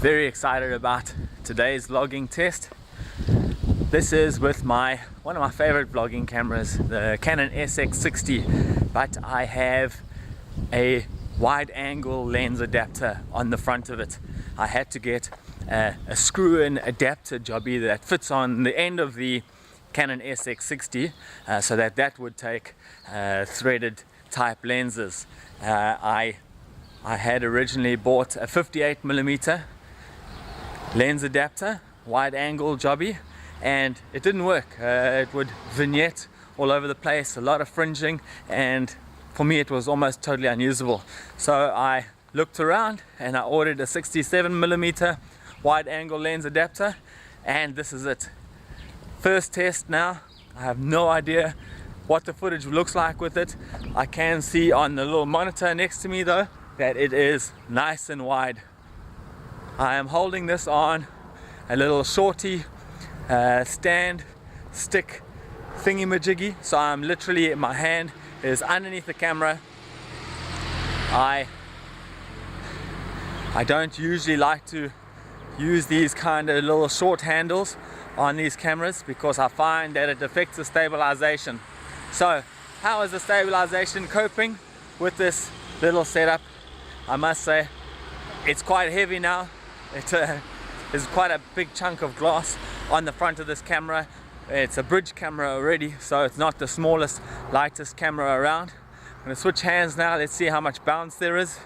Very excited about today's vlogging test. This is with one of my favorite vlogging cameras, the Canon sx60, but I have a wide angle lens adapter on the front of it. I had to get a screw-in adapter jobby that fits on the end of the Canon sx60 so that would take threaded type lenses. I had originally bought a 58mm lens adapter, wide angle jobby, and it didn't work. It would vignette all over the place, a lot of fringing, and for me it was almost totally unusable. So I looked around and I ordered a 67mm wide angle lens adapter, and this is it. First test now. I have no idea what the footage looks like with it. I can see on the little monitor next to me though that it is nice and wide. I am holding this on a little shorty stand stick thingy-majiggy, so I'm literally, my hand is underneath the camera. I don't usually like to use these kind of little short handles on these cameras because I find that it affects the stabilization. So how is the stabilization coping with this little setup? I must say it's quite heavy now. There's quite a big chunk of glass on the front of this camera. It's a bridge camera already, so it's not the smallest, lightest camera around. I'm going to switch hands now. Let's see how much bounce there is.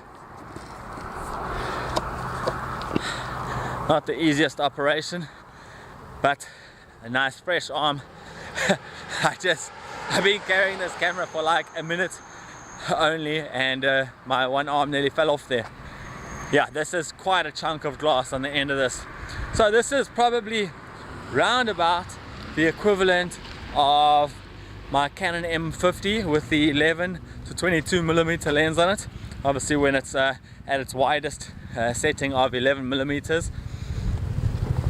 Not the easiest operation, but a nice fresh arm. I've been carrying this camera for like a minute only, and my one arm nearly fell off there. Yeah, this is quite a chunk of glass on the end of this. So this is probably round about the equivalent of my Canon M50 with the 11 to 22mm lens on it. Obviously when it's at its widest setting of 11mm.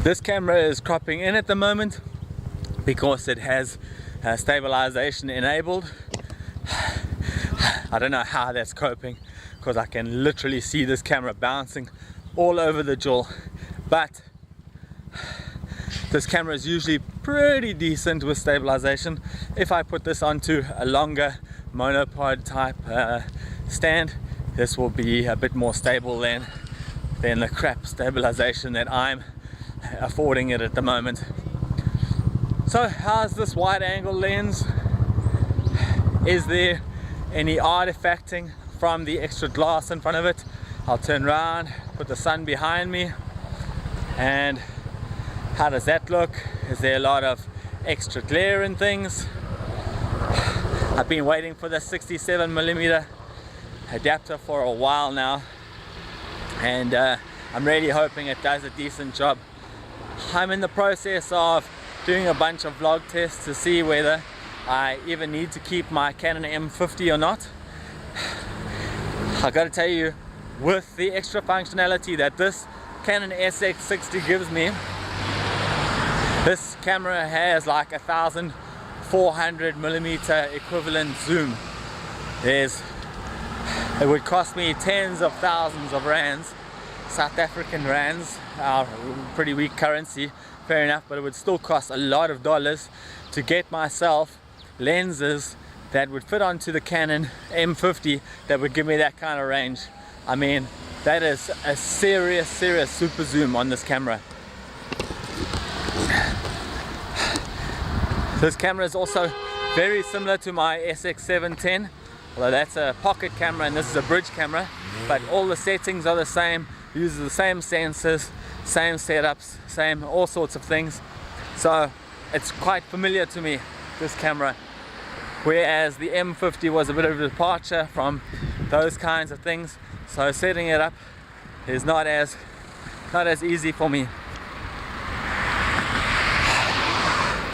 This camera is cropping in at the moment because it has stabilization enabled. I don't know how that's coping because I can literally see this camera bouncing all over the jewel, but this camera is usually pretty decent with stabilization. If I put this onto a longer monopod type stand, this will be a bit more stable than the crap stabilization that I'm affording it at the moment. So how's this wide angle lens? Is there any artefacting from the extra glass in front of it? I'll turn around, put the sun behind me, and how does that look? Is there a lot of extra glare and things? I've been waiting for the 67mm adapter for a while now, and I'm really hoping it does a decent job. I'm in the process of doing a bunch of vlog tests to see whether I even need to keep my Canon M50 or not. I gotta tell you, with the extra functionality that this Canon sx60 gives me, this camera has like 1400mm equivalent zoom. It would cost me tens of thousands of rands, South African rands, our pretty weak currency, fair enough, but it would still cost a lot of dollars to get myself lenses that would fit onto the Canon M50 that would give me that kind of range. I mean, that is a serious super zoom on this camera. This camera is also very similar to my sx710, although that's a pocket camera and this is a bridge camera, but all the settings are the same, uses the same sensors, same setups, same all sorts of things. So it's quite familiar to me, this camera. Whereas the M50 was a bit of a departure from those kinds of things, so setting it up is not as easy for me.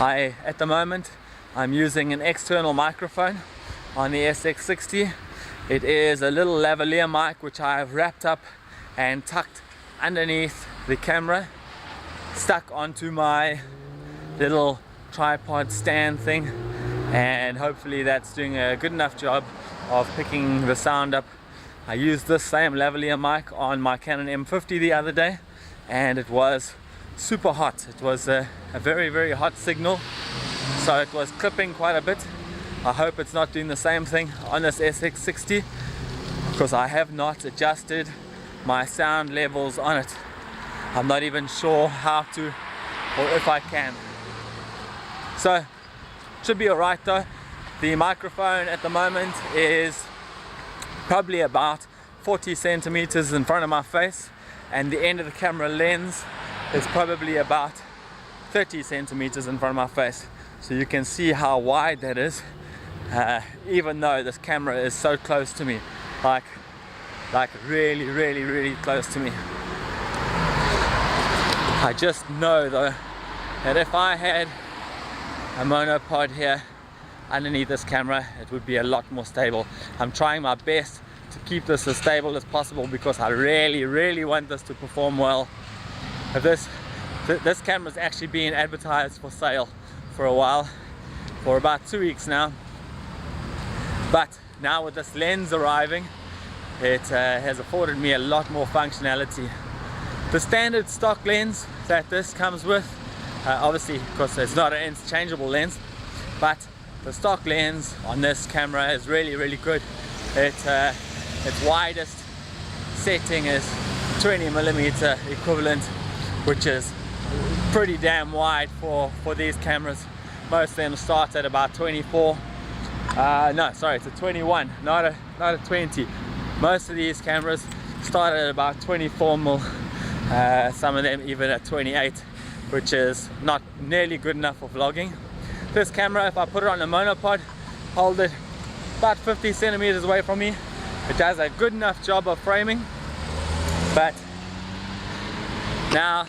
At the moment I'm using an external microphone on the sx60. It is a little lavalier mic which I have wrapped up and tucked underneath the camera, stuck onto my little tripod stand thing, and hopefully that's doing a good enough job of picking the sound up. I used this same lavalier mic on my Canon M50 the other day, and it was super hot. It was a very, very hot signal, so it was clipping quite a bit. I hope it's not doing the same thing on this sx60, because I have not adjusted my sound levels on it. I'm not even sure how to, or if I can. So should be alright though. The microphone at the moment is probably about 40 centimeters in front of my face, and the end of the camera lens is probably about 30 centimeters in front of my face. So you can see how wide that is, even though this camera is so close to me, like really, really, really close to me. I just know though that if I had a monopod here underneath this camera, it would be a lot more stable. I'm trying my best to keep this as stable as possible because I really, really want this to perform well. If this camera is actually being advertised for sale for a while, for about 2 weeks now, but now with this lens arriving, it has afforded me a lot more functionality. The standard stock lens that this comes with, obviously because it's not an interchangeable lens, but the stock lens on this camera is really, really good. Its widest setting is 20mm equivalent, which is pretty damn wide for these cameras. Most of them start at about 24. No, sorry, it's a 21, not a 20. Most of these cameras start at about 24mm, some of them even at 28, which is not nearly good enough for vlogging. This camera, if I put it on a monopod, hold it about 50 centimeters away from me, it does a good enough job of framing. But now,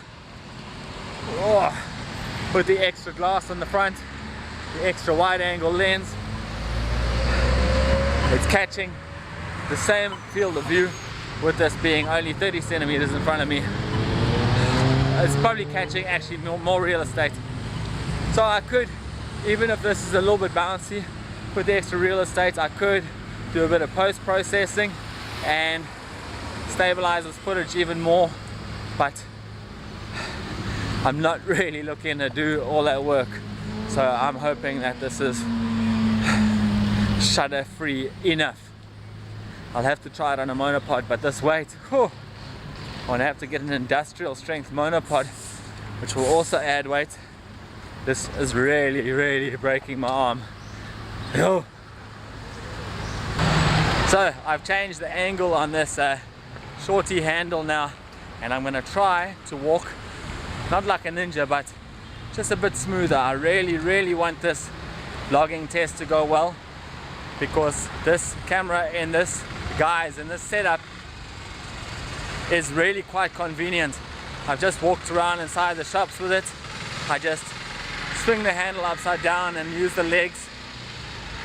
with the extra glass on the front, the extra wide angle lens, it's catching the same field of view with this being only 30 centimeters in front of me. It's probably catching actually more real estate. So I could, even if this is a little bit bouncy with the extra real estate, I could do a bit of post-processing and stabilize this footage even more, but I'm not really looking to do all that work. So I'm hoping that this is shutter free enough. I'll have to try it on a monopod, but this weight, I'm gonna have to get an industrial strength monopod, which will also add weight. This is really, really breaking my arm. So I've changed the angle on this shorty handle now, and I'm gonna try to walk not like a ninja, but just a bit smoother. I really, really want this vlogging test to go well, because this camera in this setup is really quite convenient. I've just walked around inside the shops with it. I just swing the handle upside down and use the legs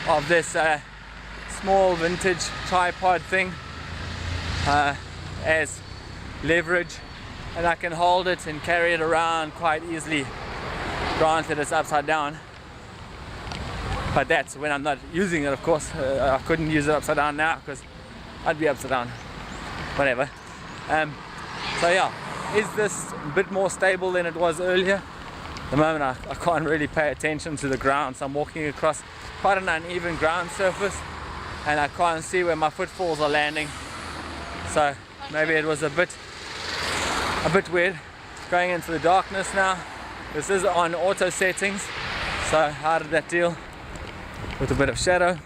of this small vintage tripod thing as leverage, and I can hold it and carry it around quite easily. Granted, it's upside down, but that's when I'm not using it, of course. I couldn't use it upside down now because I'd be upside down. Whatever. So yeah, is this a bit more stable than it was earlier? At the moment I can't really pay attention to the ground, so I'm walking across quite an uneven ground surface and I can't see where my footfalls are landing. So maybe it was a bit weird. Going into the darkness now. This is on auto settings, so how did that deal with a bit of shadow?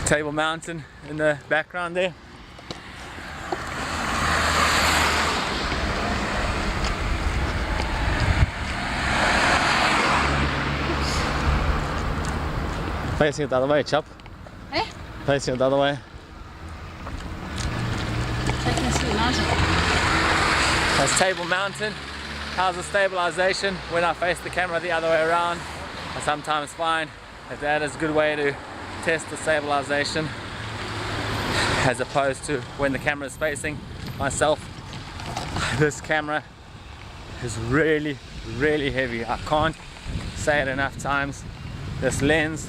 Table Mountain in the background there. Facing it the other way, chap. Eh? Facing it the other way. Taking us to the mountain. That's Table Mountain. How's the stabilization when I face the camera the other way around? I sometimes find that is a good way to test the stabilization, as opposed to when the camera is facing myself. This camera is really, really heavy. I can't say it enough times. This lens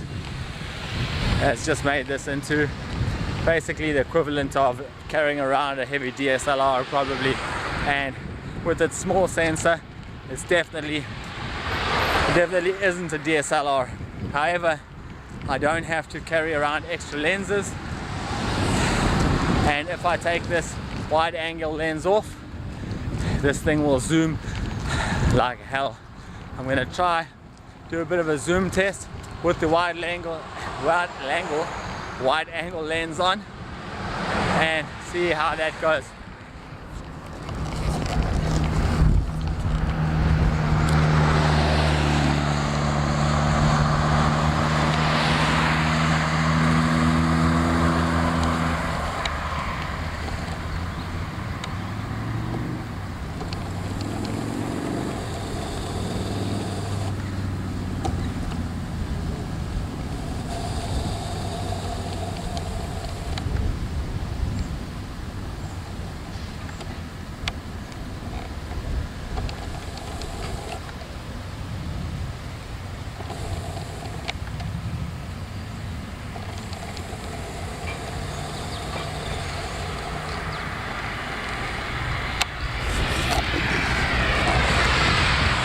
has just made this into basically the equivalent of carrying around a heavy DSLR probably. and with its small sensor, it definitely isn't a DSLR. However, I don't have to carry around extra lenses, and if I take this wide angle lens off, this thing will zoom like hell. I'm going to try do a bit of a zoom test with the wide angle lens on and see how that goes.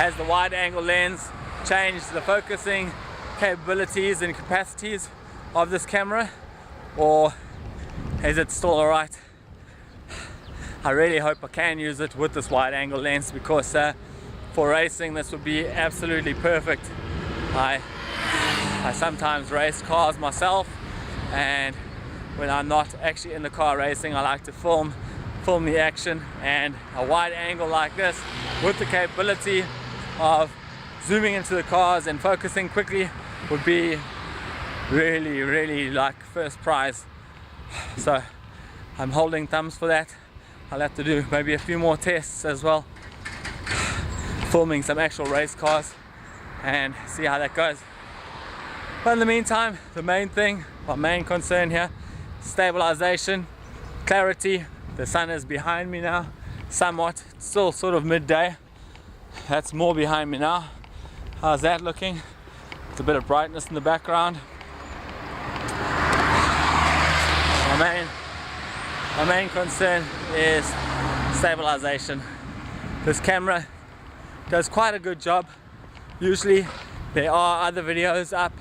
Has the wide angle lens changed the focusing capabilities and capacities of this camera, or is it still alright? I really hope I can use it with this wide angle lens, because for racing this would be absolutely perfect. I sometimes race cars myself, and when I'm not actually in the car racing, I like to film the action, and a wide angle like this with the capability of zooming into the cars and focusing quickly would be really like first prize. So I'm holding thumbs for that. I'll have to do maybe a few more tests as well, filming some actual race cars, and see how that goes. But in the meantime, the main thing, my main concern here, stabilization, clarity. The sun is behind me now somewhat. It's still sort of midday. That's more behind me now. How's that looking? It's a bit of brightness in the background. My main concern is stabilization. This camera does quite a good job. Usually there are other videos up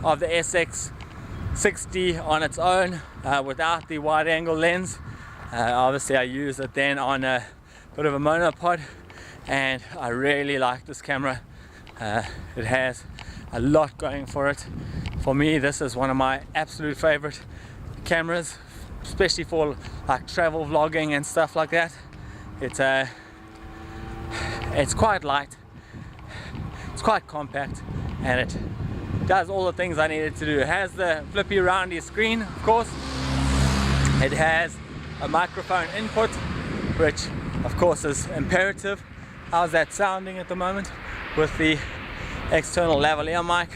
of the sx60 on its own without the wide angle lens. Obviously I use it then on a bit of a monopod, and I really like this camera. It has a lot going for it. For me, this is one of my absolute favorite cameras, especially for like travel vlogging and stuff like that. It's quite light, it's quite compact, and it does all the things I need it to do. It has the flippy roundy screen, of course. It has a microphone input, which of course is imperative. How's that sounding at the moment with the external lavalier mic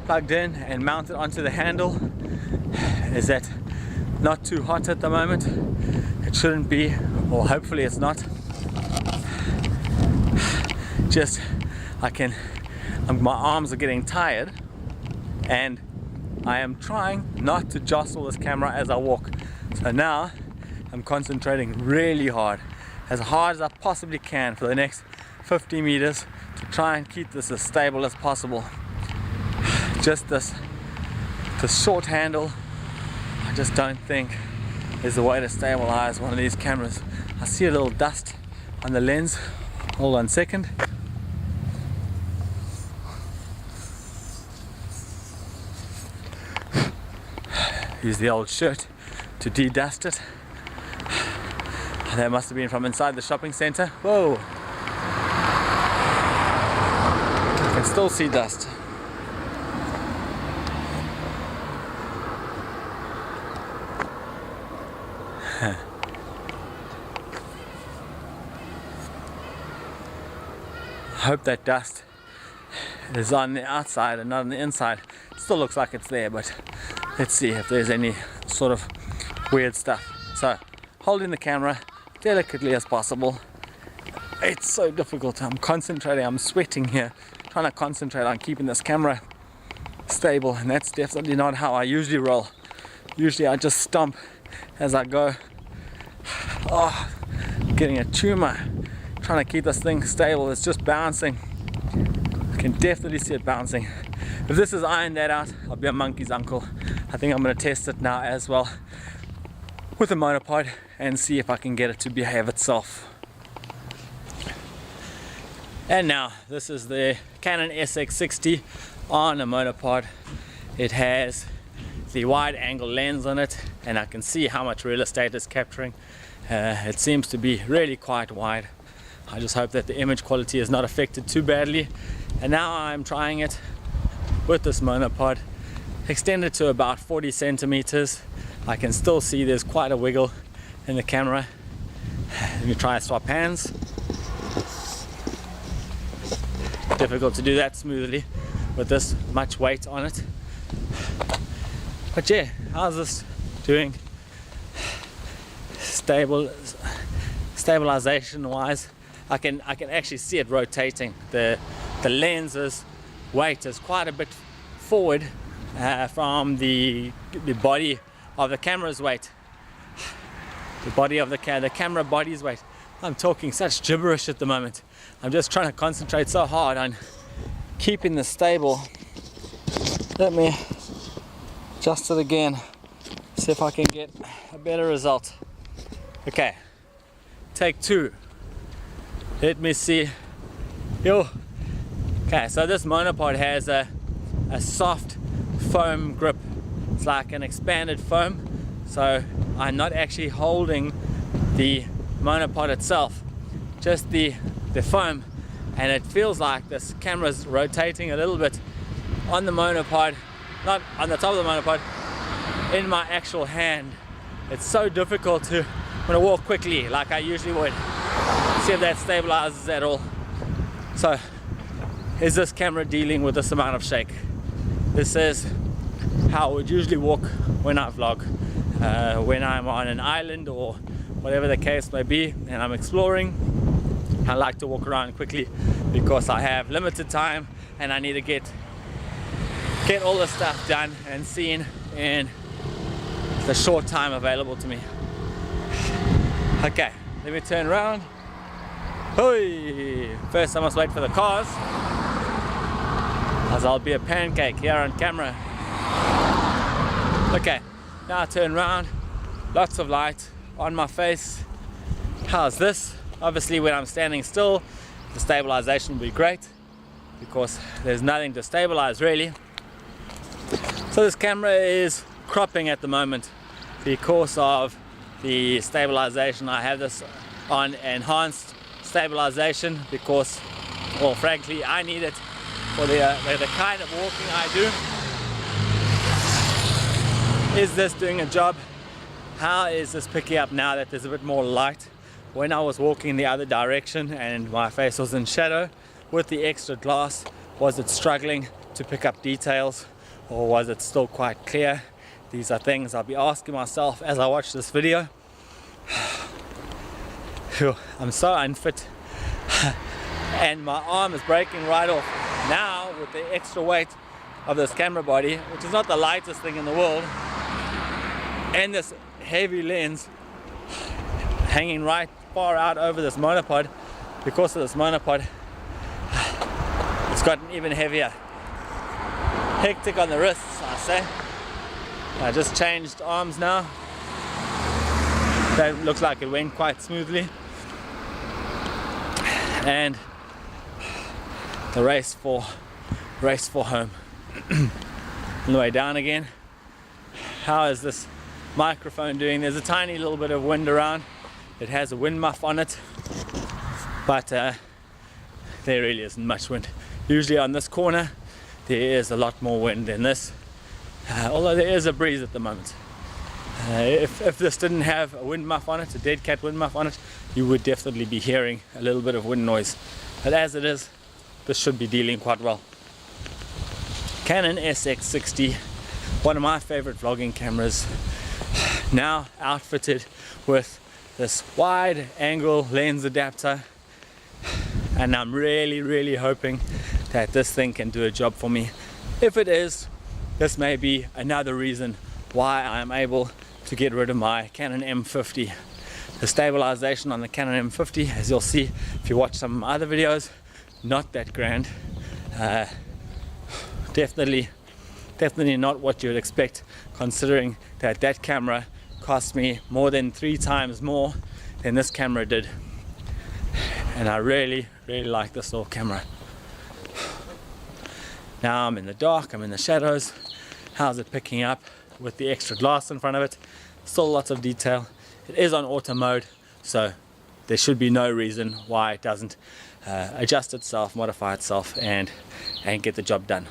plugged in and mounted onto the handle? Is that not too hot at the moment? It shouldn't be, or hopefully it's not. Just my arms are getting tired, and I am trying not to jostle this camera as I walk. So now I'm concentrating really hard as I possibly can for the next 50 meters to try and keep this as stable as possible. Just this short handle, I just don't think is the way to stabilize one of these cameras. I see a little dust on the lens. Hold on a second. Use the old shirt to de-dust it. That must have been from inside the shopping center. Whoa! I can still see dust. I hope that dust is on the outside and not on the inside. It still looks like it's there, but let's see if there's any sort of weird stuff. So, holding the camera delicately as possible. It's so difficult. I'm concentrating, I'm sweating here, trying to concentrate on keeping this camera stable, and that's definitely not how I usually roll. Usually I just stomp as I go. Oh, getting a tumor trying to keep this thing stable. It's just bouncing. I can definitely see it bouncing. If this is ironed that out, I'll be a monkey's uncle. I think I'm going to test it now as well with a monopod and see if I can get it to behave itself. And now this is the Canon sx60 on a monopod. It has the wide angle lens on it, and I can see how much real estate it's capturing. It seems to be really quite wide. I just hope that the image quality is not affected too badly. And now I'm trying it with this monopod extended to about 40 centimeters. I can still see there's quite a wiggle in the camera. Let me try and swap hands. Difficult to do that smoothly with this much weight on it. But yeah, how's this doing? Stabilization wise, I can actually see it rotating. The lens's weight is quite a bit forward from the body of the camera's weight. The body of the camera body's weight. I'm talking such gibberish at the moment. I'm just trying to concentrate so hard on keeping this stable. Let me adjust it again, see if I can get a better result. Okay, take two. Let me see. Yo. Okay, so this monopod has a soft foam grip. It's like an expanded foam, so I'm not actually holding the monopod itself, just the foam, and it feels like this camera's rotating a little bit on the monopod, not on the top of the monopod, in my actual hand. It's so difficult to want to walk quickly like I usually would. See if that stabilizes at all. So, is this camera dealing with this amount of shake? This is how I would usually walk when I vlog, when I'm on an island or whatever the case may be and I'm exploring. I like to walk around quickly because I have limited time and I need to get all the stuff done and seen in the short time available to me. Okay, let me turn around. Hoi! First I must wait for the cars, as I'll be a pancake here on camera. Okay, now I turn around, lots of light on my face. How's this? Obviously when I'm standing still, the stabilization will be great because there's nothing to stabilize really. So this camera is cropping at the moment because of the stabilization. I have this on enhanced stabilization because, well, frankly I need it for the kind of walking I do. Is this doing a job? How is this picking up now that there's a bit more light? When I was walking the other direction and my face was in shadow with the extra glass, was it struggling to pick up details or was it still quite clear? These are things I'll be asking myself as I watch this video. I'm so unfit and my arm is breaking right off. Now with the extra weight of this camera body, which is not the lightest thing in the world, and this heavy lens hanging right far out over this monopod, because of this monopod, it's gotten even heavier. Hectic on the wrists, I say. I just changed arms now. That looks like it went quite smoothly. And the race for home. On the way down again. How is this microphone doing? There's a tiny little bit of wind around. It has a wind muff on it, but there really isn't much wind. Usually on this corner there is a lot more wind than this, although there is a breeze at the moment. If this didn't have a wind muff on it, a dead cat wind muff on it, you would definitely be hearing a little bit of wind noise. But as it is, this should be dealing quite well. Canon sx60, one of my favorite vlogging cameras, now outfitted with this wide angle lens adapter, and I'm really hoping that this thing can do a job for me. If it is, this may be another reason why I'm able to get rid of my Canon M50. The stabilization on the Canon M50, as you'll see if you watch some of my other videos, not that grand. Definitely not what you would expect, considering that that camera cost me more than 3 times more than this camera did. And I really like this little camera. Now I'm in the dark, I'm in the shadows. How's it picking up with the extra glass in front of it? Still lots of detail. It is on auto mode, so there should be no reason why it doesn't adjust itself, modify itself, and get the job done.